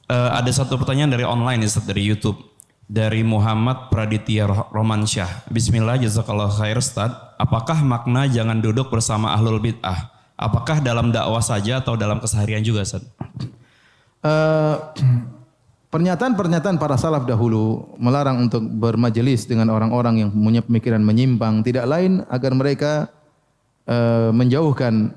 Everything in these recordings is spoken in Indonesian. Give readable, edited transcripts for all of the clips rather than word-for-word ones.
Ada satu pertanyaan dari online Ustaz, dari YouTube. Dari Muhammad Praditya Romansyah. Bismillah, jazakallah khair Ustaz. Apakah makna jangan duduk bersama ahlul bid'ah? Apakah dalam dakwah saja atau dalam keseharian juga Ustaz? Pernyataan-pernyataan para salaf dahulu melarang untuk bermajelis dengan orang-orang yang punya pemikiran menyimpang. Tidak lain agar mereka menjauhkan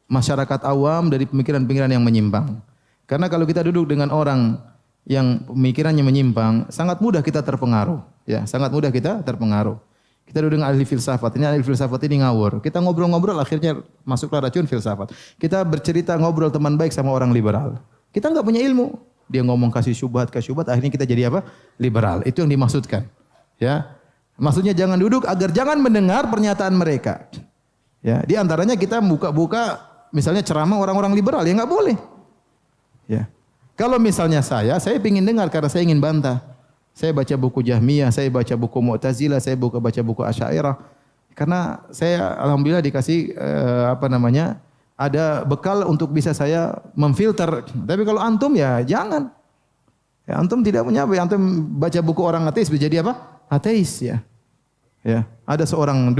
masyarakat awam dari pemikiran-pemikiran yang menyimpang. Karena kalau kita duduk dengan orang yang pemikirannya menyimpang, sangat mudah kita terpengaruh. Ya, sangat mudah kita terpengaruh. Kita duduk dengan ahli filsafat, ini ahli filsafat ini ngawur. Kita ngobrol-ngobrol akhirnya masuklah racun filsafat. Kita bercerita ngobrol teman baik sama orang liberal. Kita enggak punya ilmu. Dia ngomong kasih syubhat, akhirnya kita jadi apa? Liberal. Itu yang dimaksudkan. Ya. Maksudnya jangan duduk agar jangan mendengar pernyataan mereka. Ya, di antaranya kita buka-buka misalnya ceramah orang-orang liberal, ya enggak boleh. Ya. Kalau misalnya saya ingin dengar karena saya ingin bantah. Saya baca buku Jahmiyah, saya baca buku Mu'tazilah, saya baca buku Asy'ariyah. Karena saya alhamdulillah dikasih ada bekal untuk bisa saya memfilter. Tapi kalau antum ya jangan. Ya, antum tidak punya apa? Antum baca buku orang ateis bisa jadi apa? Ateis ya. Ya, ada seorang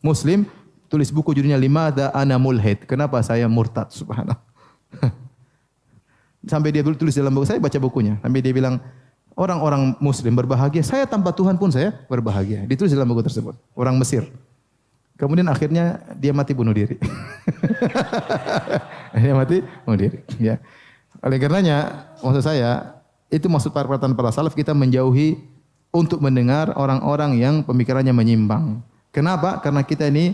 muslim tulis buku judulnya Limadza ana mulhid. Kenapa saya murtad? Subhanallah. Sampai dia tulis dalam buku, saya baca bukunya. Sampai dia bilang, orang-orang muslim berbahagia, saya tanpa Tuhan pun saya berbahagia. Ditulis dalam buku tersebut. Orang Mesir. Kemudian akhirnya dia mati bunuh diri. Dia mati bunuh diri. Ya. Oleh karenanya, maksud saya, itu maksud perkataan para salaf, kita menjauhi untuk mendengar orang-orang yang pemikirannya menyimpang. Kenapa? Karena kita ini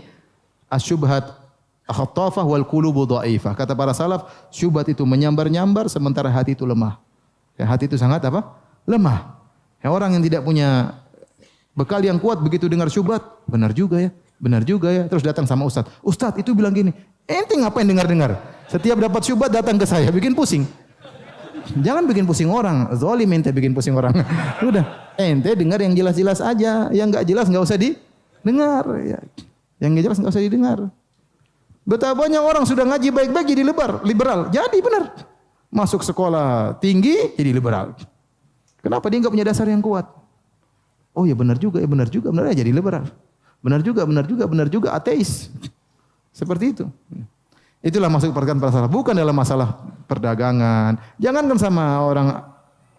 asyubhat khattafah wal qulubu dhaifah. Kata para salaf, syubhat itu menyambar-nyambar sementara hati itu lemah. Ya, hati itu sangat apa? Lemah. Ya, orang yang tidak punya bekal yang kuat begitu dengar syubhat, benar juga ya. Benar juga ya. Terus datang sama ustaz. Ustaz itu bilang gini, ente ngapain dengar-dengar? Setiap dapat syubhat datang ke saya, bikin pusing. Jangan bikin pusing orang. Zalim ente bikin pusing orang. Udah, ente dengar yang jelas-jelas aja. Yang enggak jelas enggak usah didengar. Ya. Yang enggak jelas enggak usah didengar. Betapa banyak orang sudah ngaji baik-baik jadi liberal. Jadi benar. Masuk sekolah tinggi jadi liberal. Kenapa dia enggak punya dasar yang kuat? Oh ya benar juga, benar ya jadi liberal. Benar juga ateis. Seperti itu. Itulah maksud perkataan para salaf, bukan dalam masalah perdagangan. Jangankan sama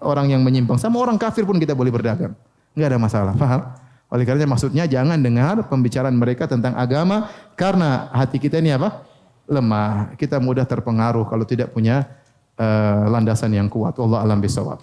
orang yang menyimpang, sama orang kafir pun kita boleh berdagang. Enggak ada masalah, paham? Oleh karenanya maksudnya jangan dengar pembicaraan mereka tentang agama karena hati kita ini apa? Lemah. Kita mudah terpengaruh kalau tidak punya landasan yang kuat. Wallahu a'lam bishawab.